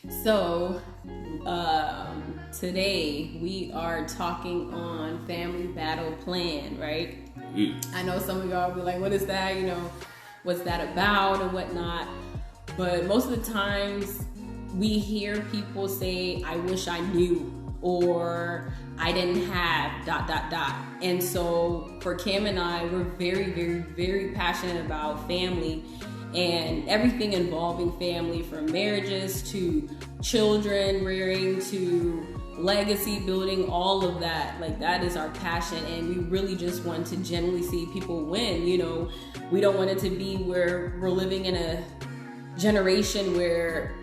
So, today we are talking on family battle plan, right? I know some of y'all be like, what is that? What's that about and whatnot. But most of the times we hear people say, I wish I knew, or I didn't have dot dot dot. And so for Kim and I, we're very, very, very passionate about family and everything involving family, from marriages to children rearing to legacy building, all of that. Like, that is our passion, and we really just want to genuinely see people win. We don't want it to be where we're living in a generation where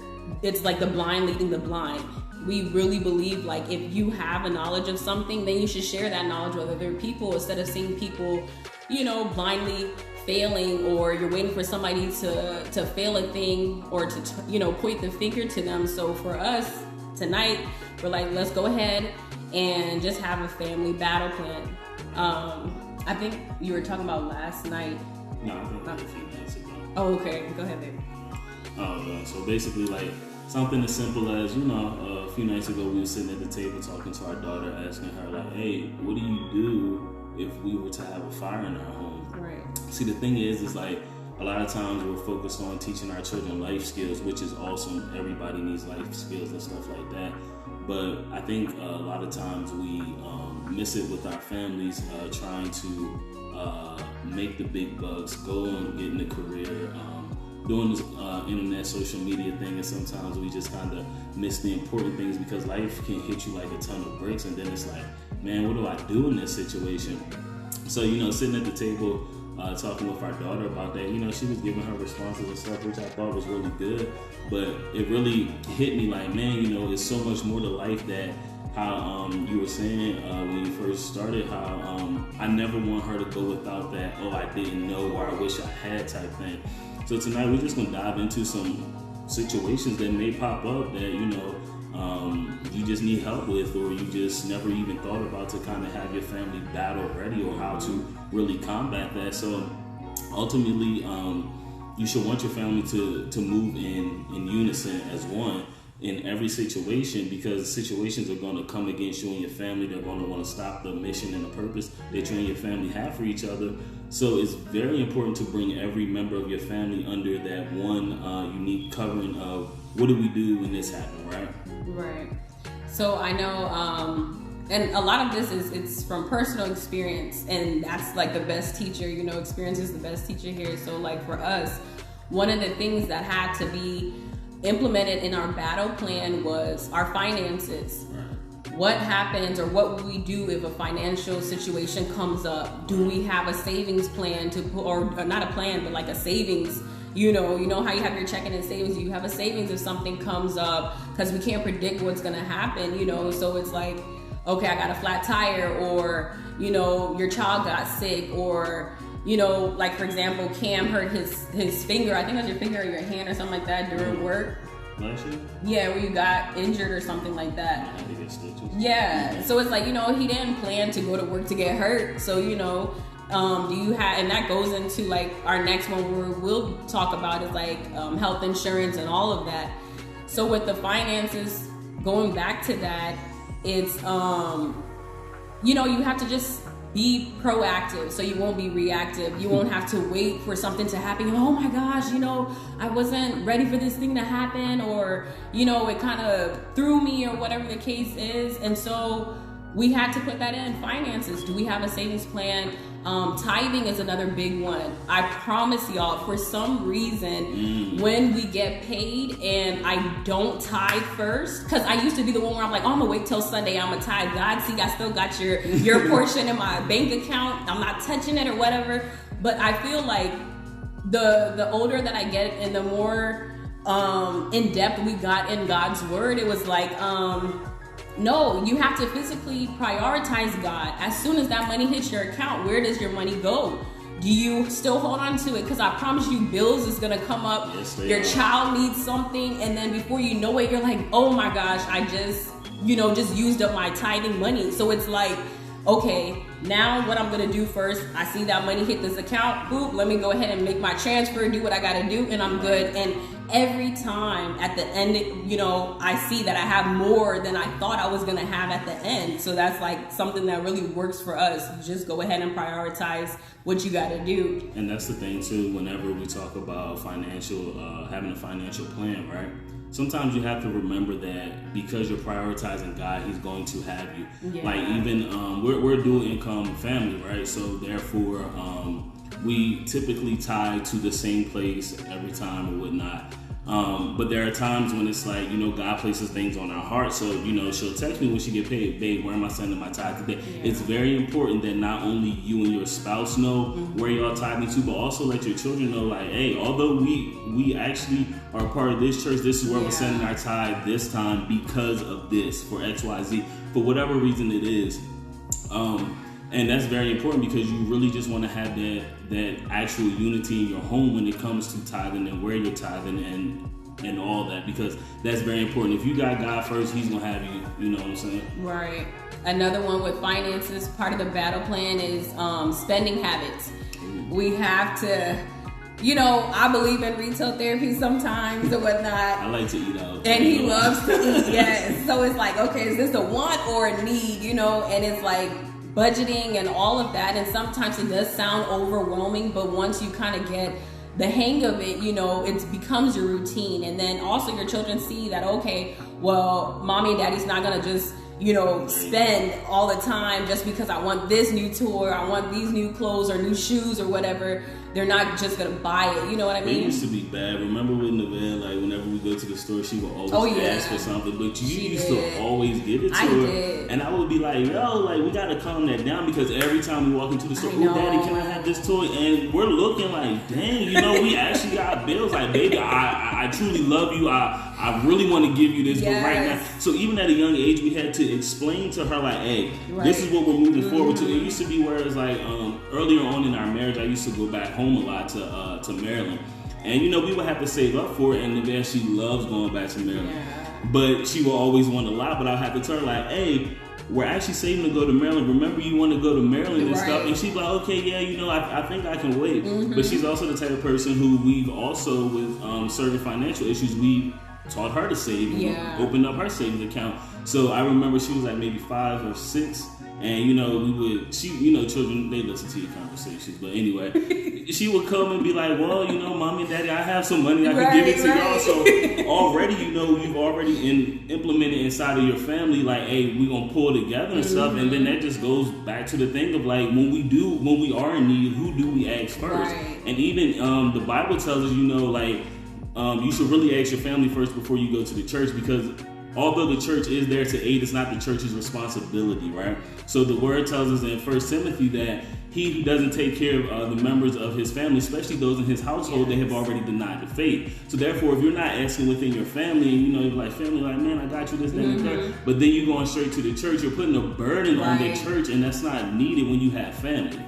it's like the blind leading the blind. We really believe, like, if you have a knowledge of something, then you should share that knowledge with other people, instead of seeing people, blindly failing, or you're waiting for somebody to fail a thing or to point the finger to them. So for us tonight, we're like, let's go ahead and just have a family battle plan. I think you were talking about last night. No, I think a few minutes ago. Oh, okay. Go ahead, baby. So basically, like, something as simple as, a few nights ago we were sitting at the table talking to our daughter, asking her, like, hey, what do you do if we were to have a fire in our home? Right. See, the thing is like, a lot of times we're focused on teaching our children life skills, which is awesome. Everybody needs life skills and stuff like that. But I think a lot of times we miss it with our families, trying to make the big bucks, go and get in a career, doing this internet social media thing, and sometimes we just kind of miss the important things, because life can hit you like a ton of bricks, and then it's like, man, what do I do in this situation? So, sitting at the table, talking with our daughter about that, she was giving her responses and stuff, which I thought was really good, but it really hit me like, man, it's so much more to life, that how you were saying when you first started, how I never want her to go without that, oh, I didn't know, or I wish I had type thing. So tonight we're just going to dive into some situations that may pop up that, you just need help with, or you just never even thought about, to kind of have your family battle ready, or how to really combat that. So ultimately, you should want your family to move in unison as one in every situation, because situations are going to come against you and your family. They're going to want to stop the mission and the purpose that you and your family have for each other. So it's very important to bring every member of your family under that one unique covering of, what do we do when this happens, right? Right. So I know, and a lot of this it's from personal experience, and that's like the best teacher, experience is the best teacher here. So like for us, one of the things that had to be implemented in our battle plan was our finances. What happens, or what will we do if a financial situation comes up? Do we have a savings plan to put, or not a plan, but like a savings? You know how you have your checking and savings. You have a savings if something comes up, because we can't predict what's gonna happen. So it's like, okay, I got a flat tire, or your child got sick, or like for example, Cam hurt his finger. I think it was your finger or your hand or something like that during work. Last year? Yeah, where you got injured or something like that. I had to get stitches. Yeah. So it's like, he didn't plan to go to work to get hurt. So, do you have, and that goes into like our next one where we'll talk about is like health insurance and all of that. So with the finances, going back to that, it's, you have to just be proactive, so you won't be reactive. You won't have to wait for something to happen. Oh my gosh, I wasn't ready for this thing to happen, or, it kind of threw me, or whatever the case is. And so we had to put that in. Finances. Do we have a savings plan? Tithing is another big one. I promise y'all, for some reason, when we get paid and I don't tithe first, because I used to be the one where I'm like, oh, I'm gonna wait till Sunday, I'm gonna tithe. God, see, I still got your portion in my bank account. I'm not touching it or whatever. But I feel like the older that I get and the more in depth we got in God's word, it was like, no, you have to physically prioritize God. As soon as that money hits your account, where does your money go? Do you still hold on to it? Because I promise you, bills is going to come up. Yes, your child needs something. And then before you know it, you're like, oh my gosh, I just used up my tithing money. So it's like, okay, now what I'm going to do first, I see that money hit this account. Boop, let me go ahead and make my transfer, do what I got to do, and I'm good. And every time at the end, you know, I see that I have more than I thought I was going to have at the end. So that's like something that really works for us. Just go ahead and prioritize what you got to do. And that's the thing too, whenever we talk about having a financial plan, right? Sometimes you have to remember that because you're prioritizing God, He's going to have you. Yeah. Like even we're a dual income family, right? So therefore, we typically tie to the same place every time or whatnot. But there are times when it's like, you know, God places things on our heart. So, you know, she'll text me when she get paid, babe, where am I sending my tithe today? Yeah. It's very important that not only you and your spouse know where y'all tithing to, but also let your children know, like, hey, although we actually are a part of this church, this is where we're sending our tithe this time because of this, for XYZ, for whatever reason it is. And that's very important because you really just want to have that actual unity in your home when it comes to tithing and where you're tithing and all that, because that's very important. If you got God first, He's going to have you, you know what I'm saying? Right. Another one with finances, part of the battle plan is spending habits. We have to, you know, I believe in retail therapy sometimes or whatnot. I like to eat out. And he loves to eat, yes. So it's like, okay, is this a want or a need, you know? And it's like, budgeting and all of that, and sometimes it does sound overwhelming, but once you kind of get the hang of it, you know, it becomes your routine. And then also your children see that, okay, well, mommy and daddy's not gonna just, you know, spend all the time just because I want this new toy, I want these new clothes or new shoes or whatever. They're not just gonna buy it, you know what I mean? It used to be bad. Remember with Neville, like whenever we go to the store, she would always ask for something, but you used to always give it to her. Did. And I would be like, yo, like we gotta calm that down, because every time we walk into the store, oh daddy, can I have this toy? And we're looking like, dang, you know, we actually got bills. Like, baby, I truly love you. I really want to give you this, but right now. So even at a young age, we had to explain to her, like, hey, this is what we're moving forward to. It used to be where it's like, earlier on in our marriage, I used to go back home a lot to Maryland. And, you know, we would have to save up for it. And then she loves going back to Maryland. Yeah. But she will always want a lot. But I'll have to tell her, like, hey, we're actually saving to go to Maryland. Remember, you want to go to Maryland and stuff. And she's like, okay, yeah, you know, I think I can wait. But she's also the type of person who we've also, with certain financial issues, we taught her to save and opened up her savings account. So I remember she was like maybe 5 or 6. And, you know, children, they listen to your conversations. But anyway, she would come and be like, well, you know, mommy and daddy, I have some money I can give it to y'all. So already, you know, you've already implemented inside of your family, like, hey, we're going to pull together and stuff. And then that just goes back to the thing of like, when we are in need, who do we ask first? Right. And even the Bible tells us, you know, like, you should really ask your family first before you go to the church, because although the church is there to aid, it's not the church's responsibility, right? So the word tells us in 1 Timothy that he who doesn't take care of the members of his family, especially those in his household, they have already denied the faith. So therefore, if you're not asking within your family, and you know, you're like, family, like, man, I got you this, that, and that, but then you're going straight to the church, you're putting a burden on the church, and that's not needed when you have family.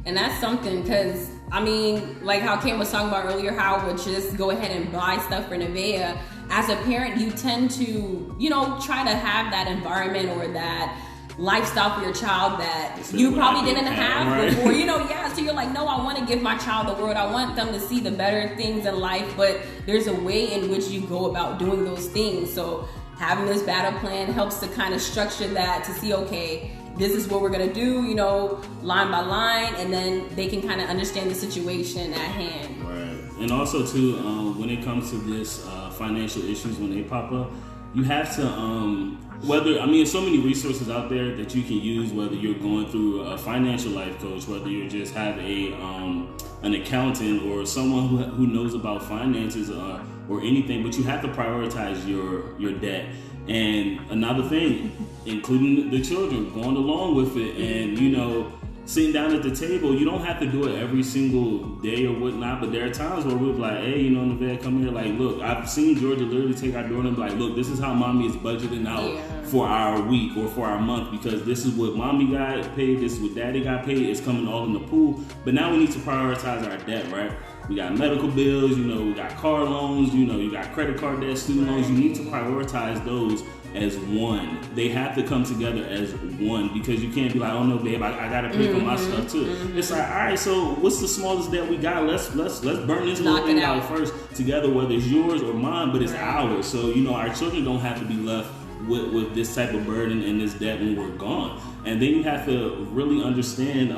And that's something, because, I mean, like how Kim was talking about earlier, how I would just go ahead and buy stuff for Nevaeh. As a parent, you tend to, you know, try to have that environment or that lifestyle for your child that you probably didn't have before, you know, so you're like, no, I want to give my child the world. I want them to see the better things in life, but there's a way in which you go about doing those things. So having this battle plan helps to kind of structure that, to see, okay, this is what we're going to do, you know, line by line, and then they can kind of understand the situation at hand. Right. And also, too, when it comes to this financial issues, when they pop up, you have to, there's so many resources out there that you can use, whether you're going through a financial life coach, whether you just have an accountant or someone who knows about finances or anything, but you have to prioritize your debt. And another thing, including the children, going along with it, and, you know, sitting down at the table. You don't have to do it every single day or whatnot, but there are times where we're like, hey, you know, Nevaeh, come here. Like, look, I've seen Georgia literally take our daughter and be like, look, this is how mommy is budgeting out for our week or for our month, because this is what mommy got paid, this is what daddy got paid. It's coming all in the pool. But now we need to prioritize our debt, right? We got medical bills, you know, we got car loans, you know, you got credit card debt, student loans. You need to prioritize those as one. They have to come together as one, because you can't be like, oh no, babe, I gotta pay for my stuff too. It's like, all right, so what's the smallest debt we got? Let's burn this little thing out first together, whether it's yours or mine, but it's ours. So our children don't have to be left with this type of burden and this debt when we're gone. And then you have to really understand,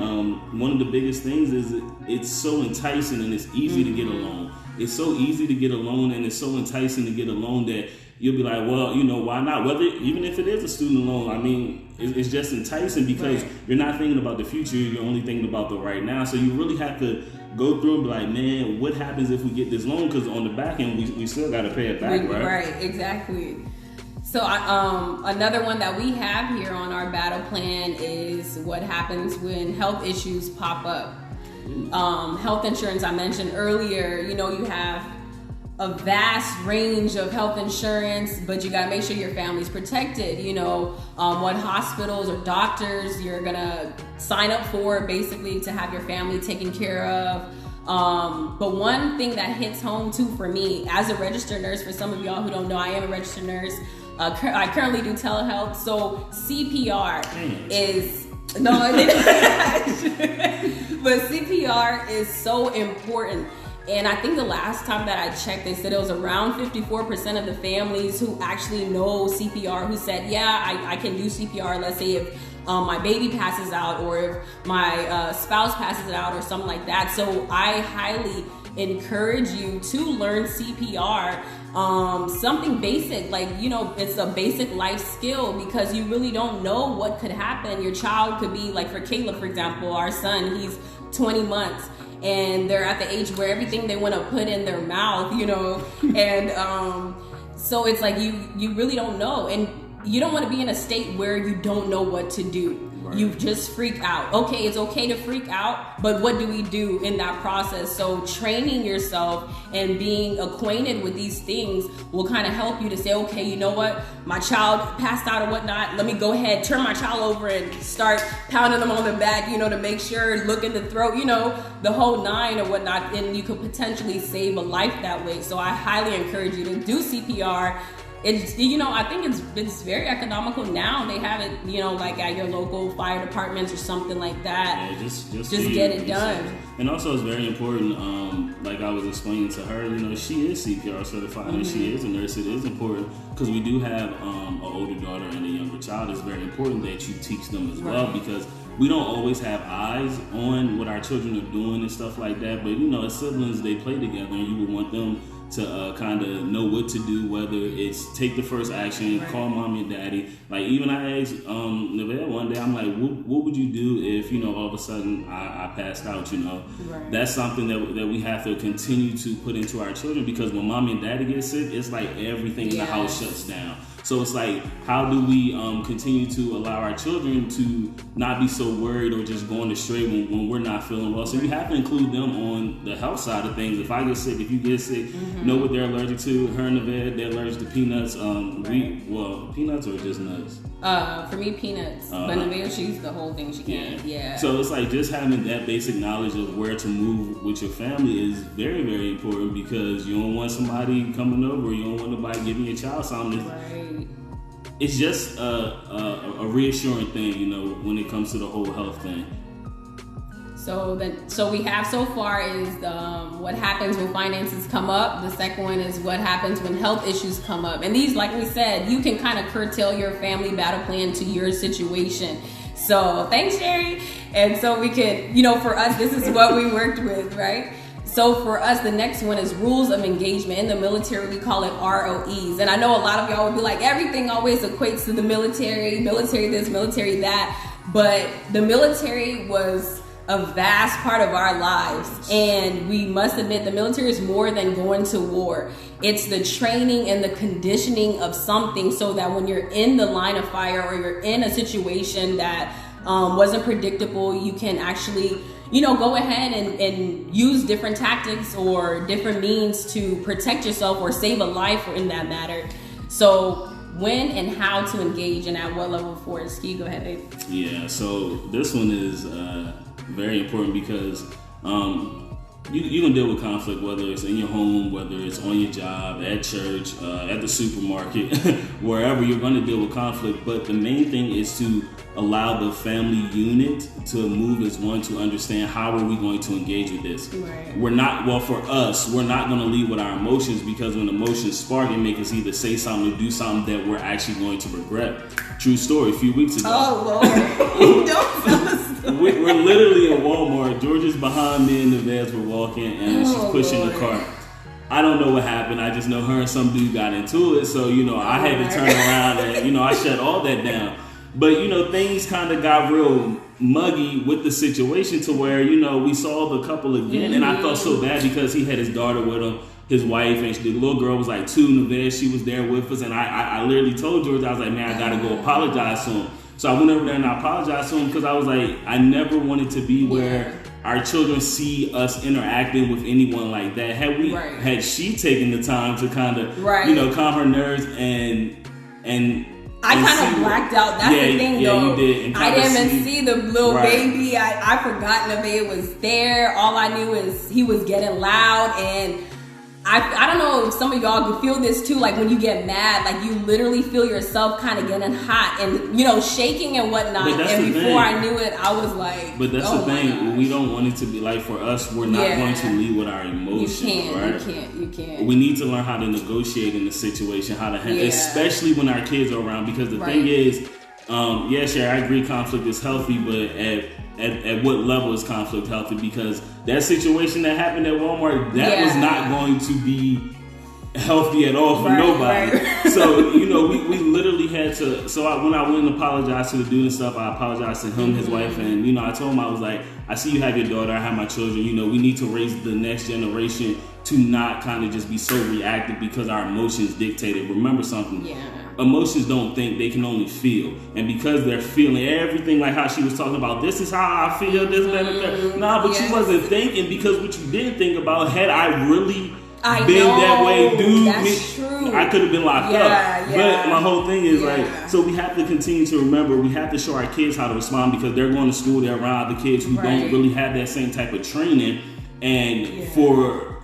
one of the biggest things is it's so enticing and it's easy to get a loan. It's so easy to get a loan, and it's so enticing to get a loan that you'll be like, well, why not? Even if it is a student loan, I mean, it's just enticing because you're not thinking about the future. You're only thinking about the right now. So you really have to go through and be like, man, what happens if we get this loan? Because on the back end, we still got to pay it back, right? Right, exactly. So another one that we have here on our battle plan is what happens when health issues pop up. Health insurance, I mentioned earlier, you have a vast range of health insurance, but you gotta make sure your family's protected. What hospitals or doctors you're gonna sign up for, basically, to have your family taken care of. But one thing that hits home too for me as a registered nurse, for some of y'all who don't know, I am a registered nurse. I currently do telehealth, so CPR is but CPR is so important. And I think the last time that I checked, they said it was around 54% of the families who actually know CPR who said, yeah, I can do CPR. Let's say if my baby passes out, or if my spouse passes out, or something like that. So I highly encourage you to learn CPR. Something basic, like, it's a basic life skill, because you really don't know what could happen. Your child could be, like for Caleb, for example, our son, he's 20 months. And they're at the age where everything they want to put in their mouth, and so it's like you really don't know, and you don't want to be in a state where you don't know what to do. Right. You just freak out. Okay, it's okay to freak out, but what do we do in that process? So training yourself and being acquainted with these things will kind of help you to say, okay, you know what? My child passed out or whatnot. Let me go ahead, turn my child over and start pounding them on the back, to make sure, look in the throat, the whole nine or whatnot, and you could potentially save a life that way. So I highly encourage you to do CPR. It's, I think it's very economical now. They have it, like at your local fire departments or something like that. Yeah, just get it done. And also, it's very important. Like I was explaining to her, she is CPR certified and she is a nurse. It is important because we do have an older daughter and a younger child. It's very important that you teach them as well, because we don't always have eyes on what our children are doing and stuff like that. But as siblings, they play together, and you would want them to kind of know what to do, whether it's take the first action, call mommy and daddy. Like, even I asked Neville one day, I'm like, what would you do if, all of a sudden I passed out, Right. That's something that we have to continue to put into our children, because when mommy and daddy get sick, it's like everything in the house shuts down. So it's like, how do we continue to allow our children to not be so worried or just going astray when we're not feeling well? So you have to include them on the health side of things. If I get sick, if you get sick, know what they're allergic to. Her and the vet, they're allergic to peanuts. Peanuts or just nuts? For me, peanuts. But Nevaeh, she's the whole thing. She can't. Yeah. So it's like just having that basic knowledge of where to move with your family is very, very important, because you don't want somebody coming over. You don't want nobody giving your child something. Right. It's just a reassuring thing, when it comes to the whole health thing. So we have so far is what happens when finances come up. The second one is what happens when health issues come up. And these, like we said, you can kind of curtail your family battle plan to your situation. So thanks, Sherry. And so we could, for us, this is what we worked with, right? So for us, the next one is rules of engagement. In the military, we call it ROEs. And I know a lot of y'all would be like, everything always equates to the military this, military that. But the military was a vast part of our lives. And we must admit, the military is more than going to war. It's the training and the conditioning of something, so that when you're in the line of fire, or you're in a situation that wasn't predictable, you can actually go ahead and use different tactics or different means to protect yourself or save a life, in that matter. So when and how to engage, and at what level of force? Can you go ahead, babe? Yeah, so this one is very important, because you're going to deal with conflict, whether it's in your home, whether it's on your job, at church, at the supermarket, wherever, you're going to deal with conflict. But the main thing is to allow the family unit to move as one, to understand how are we going to engage with this. Right. We're not, well, for us, we're not going to lead with our emotions, because when emotions spark, it makes us either say something or do something that we're actually going to regret. True story, a few weeks ago. Oh, Lord. Don't tell us. We're literally in Walmart. Georgia's behind me and the vans were walking, and she's pushing Lord. the cart. I don't know what happened. I just know her and some dude got into it. So, I had to turn around and, I shut all that down. But, things kind of got real muggy with the situation to where, we saw the couple again. And I felt so bad because he had his daughter with him, his wife, and the little girl was like 2, Nevaeh, she was there with us. And I literally told George, I was like, man, I got to go apologize to him. So I went over there and I apologized to him, because I was like, I never wanted to be where our children see us interacting with anyone like that. Had she taken the time to kind of, calm her nerves and I kind of blacked out. That's the thing, though. You did. And I didn't even see the little baby. I forgot Nevaeh was there. All I knew is he was getting loud, and I don't know if some of y'all can feel this too, like when you get mad, like you literally feel yourself kind of getting hot and, shaking and whatnot. And before I knew it, I was like, but that's the thing. We don't want it to be like, for us, we're not going to lead with our emotions. You can't. We need to learn how to negotiate in the situation, how to handle, especially when our kids are around, because the thing is, Sherry, I agree conflict is healthy, but at what level is conflict healthy? Because that situation that happened at Walmart, that was not going to be healthy at all for nobody. Right. So, we literally had to, when I went and apologized to the dude and stuff, I apologized to him, his wife, and, I told him, I was like, I see you have your daughter, I have my children, we need to raise the next generation to not kind of just be so reactive because our emotions dictate it. Remember something. Emotions don't think, they can only feel. And because they're feeling everything, like how she was talking about, this is how I feel, this, that, and that. Nah, but she wasn't thinking, because what you didn't think about, had I really been that way, dude, I could have been locked up. But my whole thing is so we have to continue to remember, we have to show our kids how to respond, because they're going to school, they're around the kids who don't really have that same type of training. And for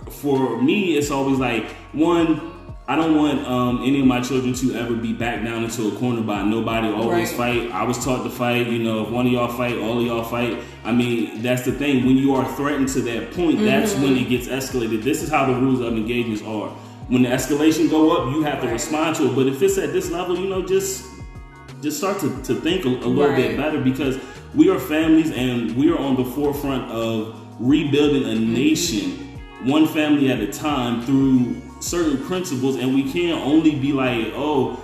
me, it's always like, one, I don't want any of my children to ever be backed down into a corner by nobody. Always fight. I was taught to fight. If one of y'all fight, all of y'all fight. I mean, that's the thing. When you are threatened to that point, that's when it gets escalated. This is how the rules of engagements are. When the escalation go up, you have to respond to it. But if it's at this level, just start to think a little bit better, because we are families and we are on the forefront of rebuilding a nation, one family at a time, through certain principles. And we can't only be like, oh,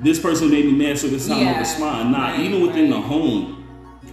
this person made me mad, so this is how I'm gonna respond. Even within the home,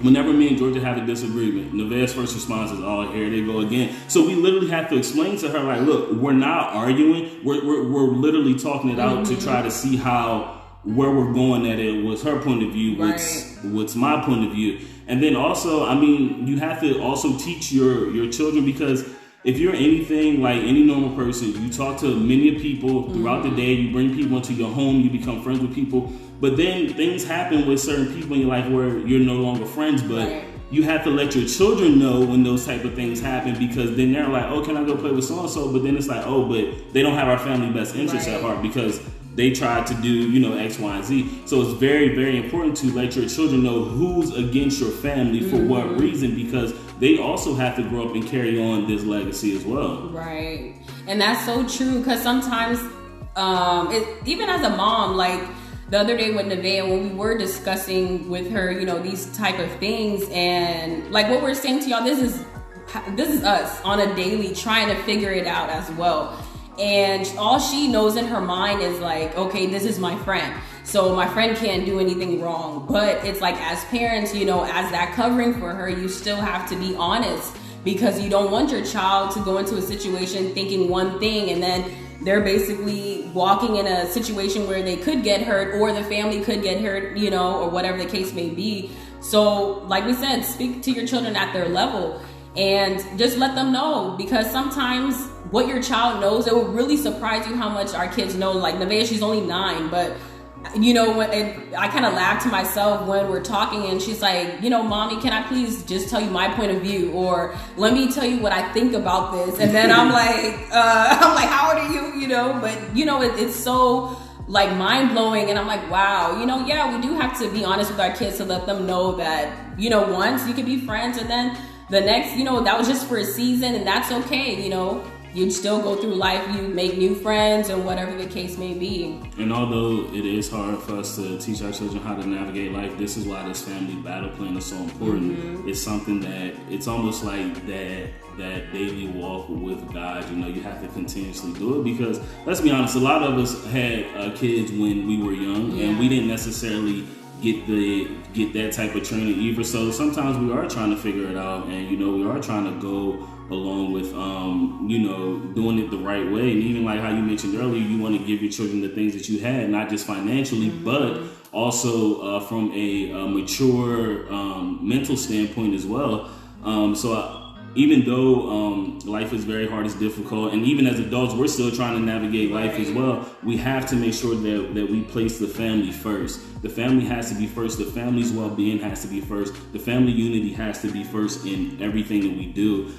whenever me and Georgia have a disagreement, Nevaeh's first response is, oh, here they go again. So we literally have to explain to her, like, look, we're not arguing, we're literally talking it out to try to see where we're going at it. What's her point of view, what's my point of view. And then also, I mean, you have to also teach your children, because if you're anything like any normal person, you talk to many people throughout the day, you bring people into your home, you become friends with people, but then things happen with certain people in your life where you're no longer friends, but you have to let your children know when those type of things happen, because then they're like, oh, can I go play with so-and-so? But then it's like, oh, but they don't have our family best interests at heart, because they tried to do, X, Y, and Z. So it's very, very important to let your children know who's against your family for what reason, because they also have to grow up and carry on this legacy as well. Right. And that's so true, because sometimes, even as a mom, like the other day with Nevaeh, when we were discussing with her, these type of things, and like what we're saying to y'all, this is us on a daily trying to figure it out as well. And all she knows in her mind is like, okay, this is my friend, so my friend can't do anything wrong. But it's like, as parents, as that covering for her, you still have to be honest, because you don't want your child to go into a situation thinking one thing, and then they're basically walking in a situation where they could get hurt, or the family could get hurt, or whatever the case may be. So like we said, speak to your children at their level and just let them know, because sometimes what your child knows, it will really surprise you how much our kids know. Like Nevaeh, she's only 9, but you know, I kind of laugh to myself when we're talking and she's like, you know, mommy, can I please just tell you my point of view, or let me tell you what I think about this. And then I'm like, how old are you? You know, but you know, it's so like mind blowing. And I'm like, wow, you know, yeah, we do have to be honest with our kids to let them know that, you know, once you can be friends and then the next, you know, that was just for a season and that's okay. You know, you still go through life, you make new friends and whatever the case may be. And although it is hard for us to teach our children how to navigate life, this is why this family battle plan is so important. Mm-hmm. It's something that, it's almost like that daily walk with God. You know, you have to continuously do it because, let's be honest, a lot of us had kids when we were young and we didn't necessarily get that type of training either. So sometimes we are trying to figure it out, and you know, we are trying to go along with you know, doing it the right way. And even like how you mentioned earlier, you want to give your children the things that you had, not just financially, but also from a mature mental standpoint as well. Even though life is very hard, it's difficult, and even as adults, we're still trying to navigate life as well. We have to make sure that we place the family first. The family has to be first. The family's well-being has to be first. The family unity has to be first in everything that we do,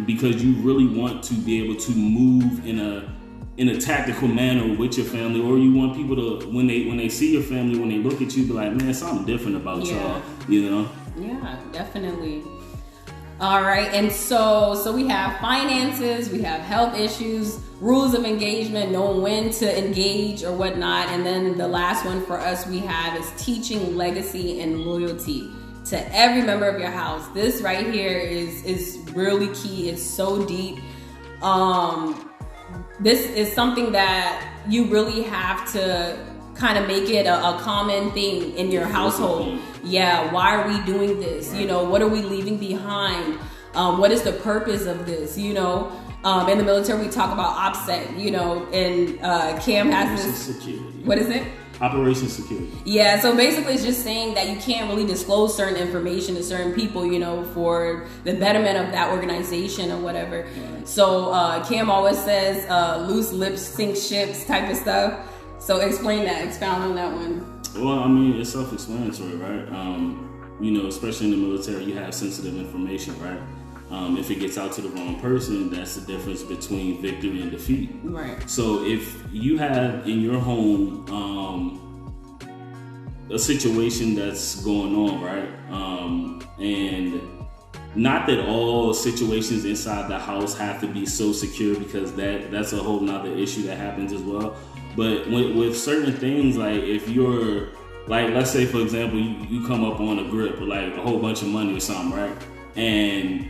because you really want to be able to move in a tactical manner with your family, or you want people to, when they see your family, when they look at you, be like, man, something different about y'all, you know? Yeah, definitely. All right, and so we have finances, we have health issues, rules of engagement, knowing when to engage or whatnot, and then the last one for us we have is teaching legacy and loyalty to every member of your house. This right here is really key. It's so deep. This is something that you really have to kind of make it a common thing in your household. Yeah, why are we doing this? You know, what are we leaving behind? What is the purpose of this? You know, in the military we talk about OPSEC, you know, and Cam has this. Security. What is it? Operation Security. Yeah, so basically it's just saying that you can't really disclose certain information to certain people, you know, for the betterment of that organization or whatever. Right. So Cam always says loose lips sink ships type of stuff. So explain that, expound on that one. Well, I mean, it's self-explanatory, right? You know, especially in the military, you have sensitive information, right? If it gets out to the wrong person, that's the difference between victory and defeat. Right. So if you have in your home a situation that's going on, right? And not that all situations inside the house have to be so secure, because that's a whole nother issue that happens as well. But with certain things, like if you're, like, let's say for example, you come up on a grip with like a whole bunch of money or something, right? And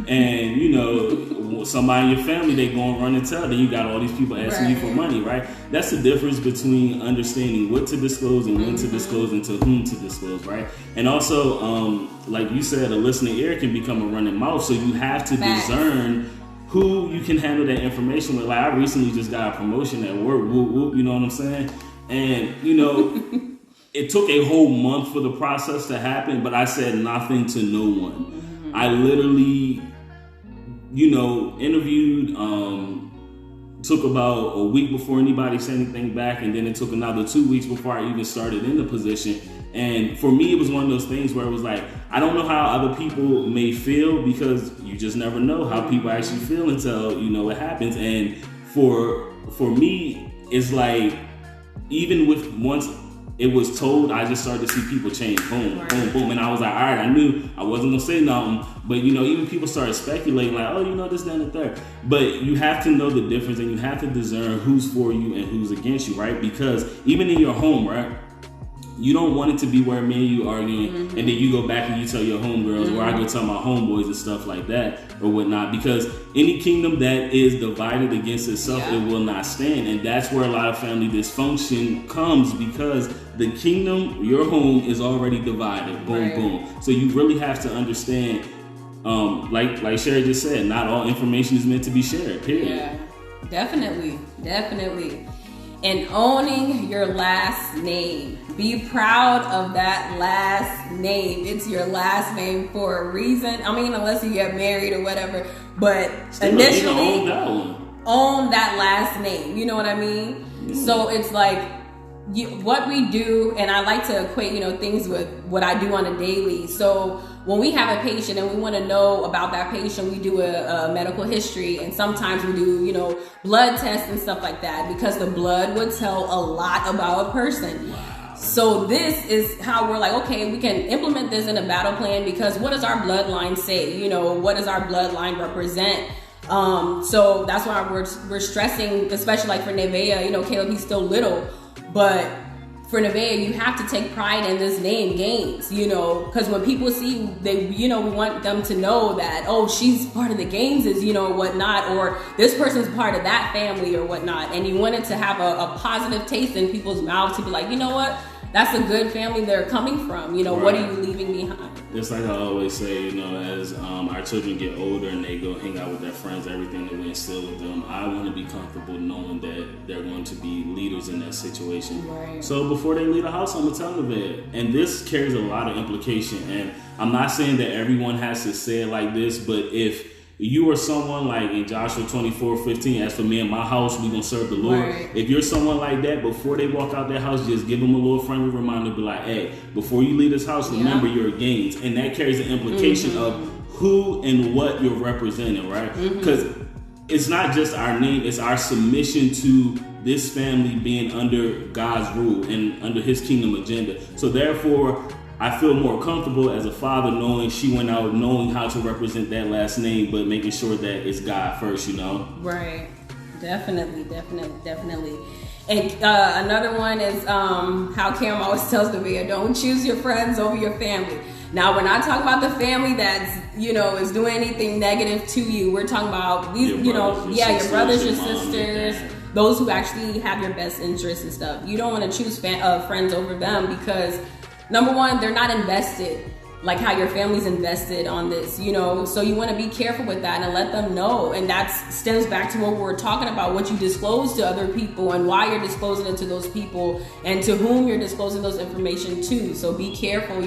and you know, somebody in your family, they go and run and tell, then you got all these people asking you for money, right? That's the difference between understanding what to disclose and when to disclose and to whom to disclose, right? And also, like you said, a listening ear can become a running mouth, so you have to discern who you can handle that information with. Like, I recently just got a promotion at work, whoop, whoop, you know what I'm saying? And, you know, it took a whole month for the process to happen, but I said nothing to no one. I literally, you know, interviewed, took about a week before anybody said anything back, and then it took another 2 weeks before I even started in the position. And for me, it was one of those things where it was like, I don't know how other people may feel, because you just never know how people actually feel until, you know, it happens. And for me, it's like, even with once it was told, I just started to see people change. Boom, boom, boom. And I was like, all right, I knew I wasn't going to say nothing. But, you know, even people started speculating like, oh, you know, this, that, and the third. But you have to know the difference, and you have to discern who's for you and who's against you, right? Because even in your home, right, you don't want it to be where me and you arguing, and then you go back and you tell your homegirls, or I go tell my homeboys and stuff like that or whatnot. Because any kingdom that is divided against itself, it will not stand. And that's where a lot of family dysfunction comes, because the kingdom, your home, is already divided. Boom, boom. So you really have to understand, like Sherry just said, not all information is meant to be shared, period. Yeah, definitely. And owning your last name. Be proud of that last name. It's your last name for a reason. I mean, unless you get married or whatever. But initially, own that last name. You know what I mean? So it's like what we do, and I like to equate, things with what I do on a daily. So when we have a patient and we want to know about that patient, we do a medical history, and sometimes we do, blood tests and stuff like that, because the blood would tell a lot about a person. Wow. So this is how we're like, okay, we can implement this in a battle plan, because what does our bloodline say? What does our bloodline represent? So that's why we're stressing, especially like for Nevaeh, Caleb, he's still little, but for Nevaeh, you have to take pride in this name, Gaines, because when people see, we want them to know that, oh, she's part of the Gaineses, whatnot, or this person's part of that family or whatnot. And you want it to have a positive taste in people's mouths to be like, you know what? That's a good family they're coming from. Right. What are you leaving behind? It's like I always say, as our children get older and they go hang out with their friends, everything that we instill with them, I want to be comfortable knowing that they're going to be leaders in that situation. Right. So before they leave the house, I'm going to tell them that. And this carries a lot of implication. And I'm not saying that everyone has to say it like this, but if you are someone like in Joshua 24:15, as for me and my house, we gonna serve the Lord. Right. If you're someone like that, before they walk out their house, just give them a little friendly reminder, be like, hey, before you leave this house, remember your Gaines. And that carries the implication of who and what you're representing, right? Because it's not just our name, it's our submission to this family being under God's rule and under his kingdom agenda. So therefore, I feel more comfortable as a father knowing she went out knowing how to represent that last name, but making sure that it's God first, Right. Definitely. And another one is how Cam always tells Nevaeh, don't choose your friends over your family. Now, we're not talking about the family that's, is doing anything negative to you. We're talking about these, your brothers, your sisters, those who actually have your best interests and stuff. You don't want to choose friends over them because, number one, they're not invested like how your family's invested on this, so you want to be careful with that and let them know. And that stems back to what we're talking about, what you disclose to other people and why you're disclosing it to those people and to whom you're disclosing those information to. So be careful,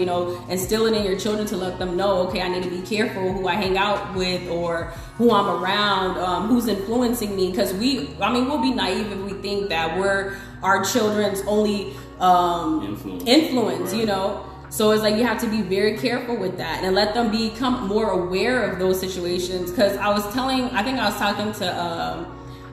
instill it in your children to let them know, okay, I need to be careful who I hang out with or who I'm around, who's influencing me. Because we'll be naive if we think that we're our children's only influence, right. So it's like you have to be very careful with that and let them become more aware of those situations. Because I was talking to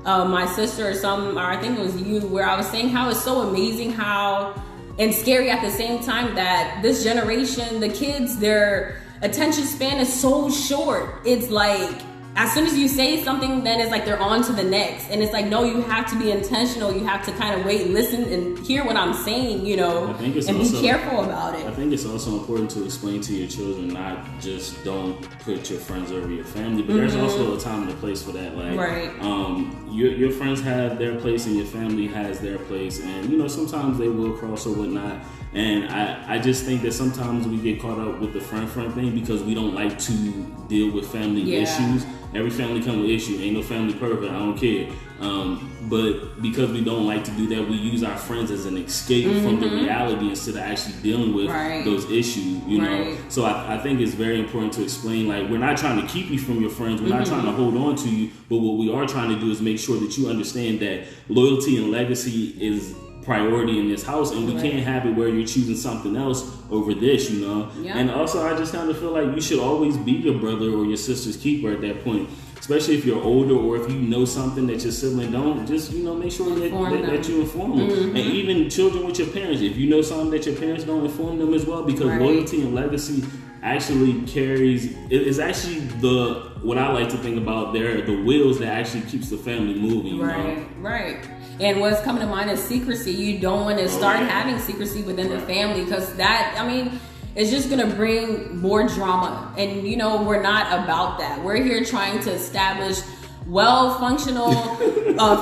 my sister or I think it was you, where I was saying how it's so amazing how, and scary at the same time, that this generation, the kids, their attention span is so short. It's like, as soon as you say something, then it's like they're on to the next. And it's like, no, you have to be intentional. You have to kind of wait, listen, and hear what I'm saying, and be careful about it. I think it's also important to explain to your children, not just don't put your friends over your family, but there's also a time and a place for that. Like, right. Your friends have their place and your family has their place. And, sometimes they will cross or whatnot. And I just think that sometimes we get caught up with the friend thing because we don't like to deal with family issues. Every family comes with issues. Ain't no family perfect. I don't care. But because we don't like to do that, we use our friends as an escape from the reality instead of actually dealing with those issues, know? So I think it's very important to explain, like, we're not trying to keep you from your friends. We're not trying to hold on to you. But what we are trying to do is make sure that you understand that loyalty and legacy is priority in this house, and we can't have it where you're choosing something else over this, And also, I just kind of feel like you should always be your brother or your sister's keeper at that point, especially if you're older or if you know something that your sibling don't. Just make sure that you inform them. And even children with your parents, if you know something that your parents don't, inform them as well, because loyalty and legacy actually is actually what I like to think about the wheels that actually keeps the family moving. Right. And what's coming to mind is secrecy. You don't want to start having secrecy within the family, because it's just going to bring more drama. And, we're not about that. We're here trying to establish well-functional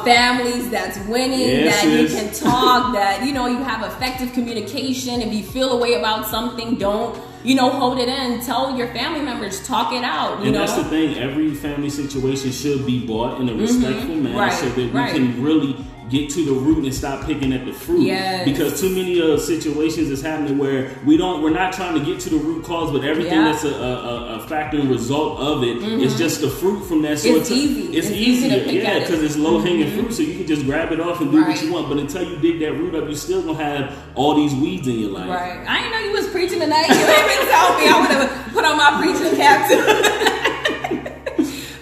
families that's winning, that you can talk, that, you have effective communication. If you feel a way about something, don't, hold it in. Tell your family members, talk it out, And that's the thing. Every family situation should be brought in a respectful manner so that we can really get to the root and stop picking at the fruit. Yes. Because too many situations is happening where we're not trying to get to the root cause, but everything that's a factor and result of it is just the fruit from that. So it's easy. It's easier, because it's low hanging fruit, so you can just grab it off and do what you want. But until you dig that root up, you still gonna have all these weeds in your life. Right. I didn't know you was preaching tonight. You didn't even tell me. I would have put on my preaching cap too.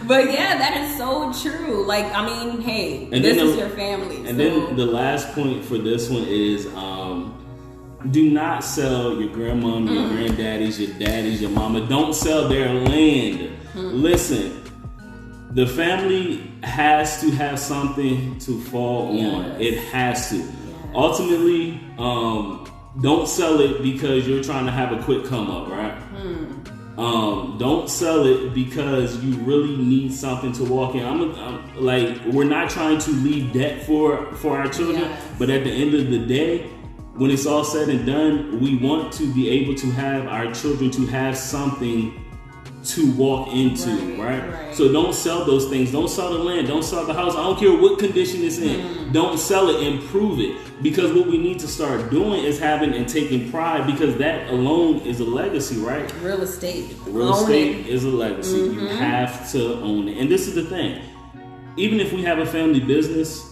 But yeah, that is so true. Like, I mean, hey, this is your family. And then the last point for this one is do not sell your grandmom, your granddaddies, your daddies, your mama. Don't sell their land. Listen, the family has to have something to fall on. It has to. Ultimately, don't sell it because you're trying to have a quick come up, right? Don't sell it because you really need something to walk in. I'm like, we're not trying to leave debt for our children, but at the end of the day, when it's all said and done, we want to be able to have our children to have something to walk into, right? So don't sell those things. Don't sell the land. Don't sell the house. I don't care what condition it's in. Don't sell it. Improve it. Because what we need to start doing is having and taking pride, because that alone is a legacy, right? Real estate. Real estate is a legacy. You have to own it. And this is the thing. Even if we have a family business,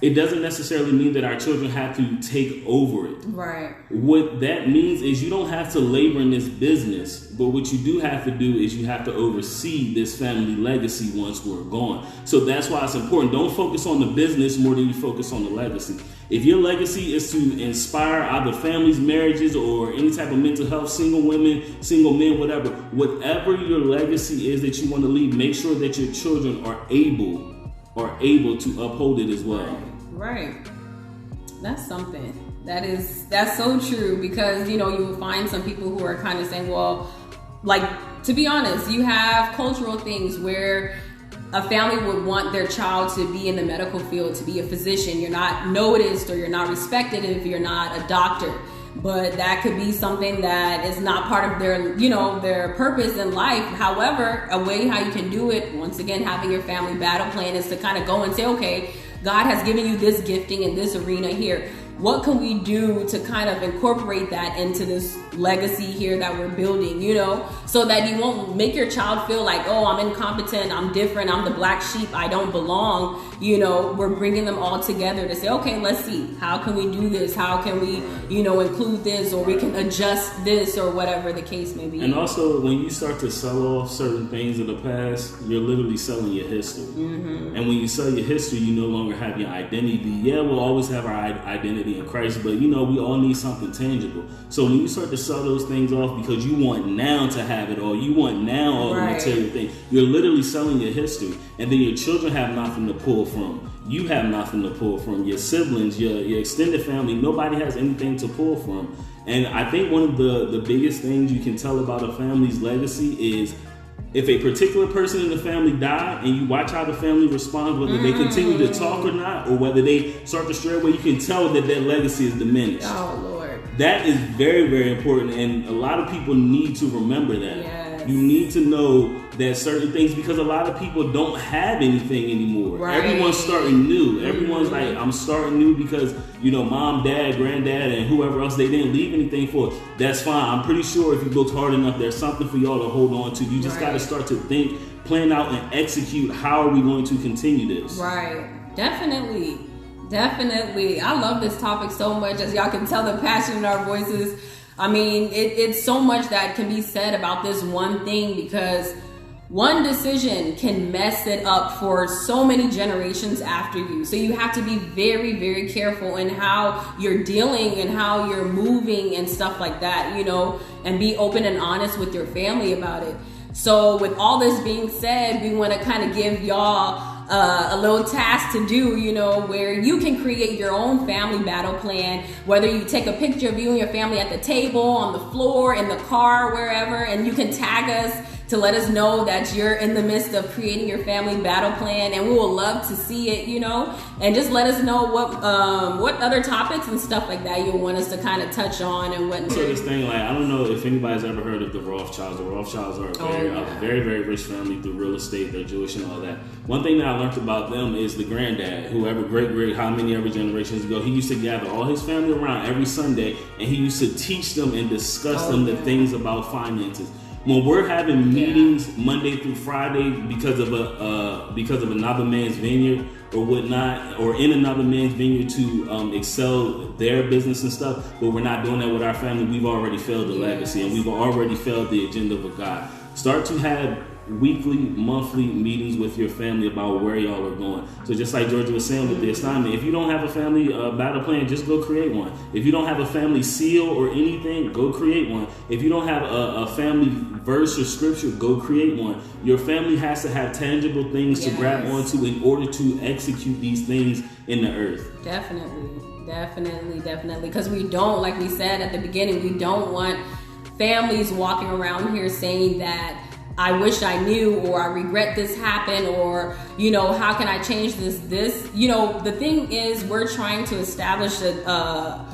it doesn't necessarily mean that our children have to take over it. Right. What that means is you don't have to labor in this business, but what you do have to do is you have to oversee this family legacy once we're gone. So that's why it's important. Don't focus on the business more than you focus on the legacy. If your legacy is to inspire either families, marriages, or any type of mental health, single women, single men, whatever your legacy is that you want to leave, make sure that your children are able to uphold it as well. Right. That's something. That's so true, because you will find some people who are kind of saying, well, like, to be honest, you have cultural things where a family would want their child to be in the medical field, to be a physician. You're not noticed or you're not respected if you're not a doctor. But that could be something that is not part of their, their purpose in life. However, a way how you can do it, once again, having your family battle plan, is to kind of go and say, okay, God has given you this gifting in this arena here. What can we do to kind of incorporate that into this legacy here that we're building, so that you won't make your child feel like, oh, I'm incompetent, I'm different, I'm the black sheep, I don't belong. We're bringing them all together to say, okay, let's see, how can we do this? How can we, include this, or we can adjust this, or whatever the case may be. And also, when you start to sell off certain things of the past, you're literally selling your history. And when you sell your history, you no longer have your identity. Yeah, we'll always have our identity in Christ, but we all need something tangible. So when you start to sell those things off because you want now to have it, or you want now all the material thing, you're literally selling your history. And then your children have nothing to pull from. You have nothing to pull from. Your siblings, your extended family, nobody has anything to pull from. And I think one of the biggest things you can tell about a family's legacy is if a particular person in the family died and you watch how the family responds, whether they continue to talk or not, or whether they start to stray away, you can tell that that legacy is diminished. Oh, Lord. That is very, very important. And a lot of people need to remember that. Yes. You need to know that certain things, because a lot of people don't have anything anymore. Right. Everyone's starting new. Everyone's like, I'm starting new because, mom, dad, granddad, and whoever else, they didn't leave anything for it. That's fine. I'm pretty sure if you looked hard enough, there's something for y'all to hold on to. You just got to start to think, plan out, and execute. How are we going to continue this? Right. Definitely. I love this topic so much. As y'all can tell, the passion in our voices. I mean, it's so much that can be said about this one thing, because one decision can mess it up for so many generations after you. So you have to be very, very careful in how you're dealing and how you're moving and stuff like that, and be open and honest with your family about it. So with all this being said, we want to kind of give y'all a little task to do, where you can create your own family battle plan, whether you take a picture of you and your family at the table, on the floor, in the car, wherever, and you can tag us to let us know that you're in the midst of creating your family battle plan, and we will love to see it, you know, and just let us know what other topics and stuff like that you want us to kind of touch on and what. So this thing, like, I don't know if anybody's ever heard of the Rothschilds. The Rothschilds are a very, very rich family through real estate. They're Jewish and all that. One thing that I learned about them is the granddad, whoever, great, how many ever generations ago, he used to gather all his family around every Sunday, and he used to teach them and discuss them the things about finances. When we're having meetings Monday through Friday because of another man's vineyard or whatnot, or in another man's vineyard to excel their business and stuff, but we're not doing that with our family, we've already failed the legacy, and we've already failed the agenda of God. Start to have weekly, monthly meetings with your family about where y'all are going. So just like Georgia was saying with the assignment, if you don't have a family battle plan, just go create one. If you don't have a family seal or anything, go create one. If you don't have a family verse or scripture, go create one. Your family has to have tangible things to grab onto in order to execute these things in the earth. Definitely. Because we don't, like we said at the beginning, we don't want families walking around here saying that I wish I knew, or I regret this happened, or, you know, how can I change this? You know, the thing is, we're trying to establish a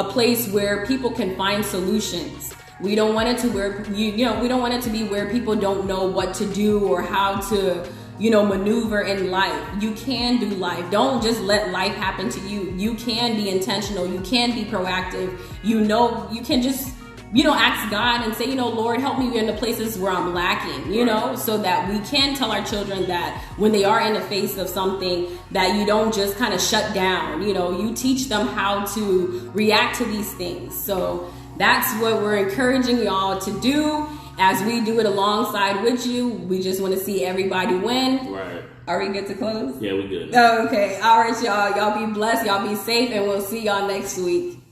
place where people can find solutions. We don't want it to where, we don't want it to be where people don't know what to do or how to, you know, maneuver in life. You can do life. Don't just let life happen to you. You can be intentional. You can be proactive. You know, you can just, you know, ask God and say, you know, Lord, help me in the places where I'm lacking, you know, so that we can tell our children that when they are in the face of something, that you don't just kind of shut down, you know, you teach them how to react to these things. So that's what we're encouraging y'all to do as we do it alongside with you. We just want to see everybody win. Right. Are we good to close? Yeah, we good. Okay. All right, y'all. Y'all be blessed. Y'all be safe, and we'll see y'all next week.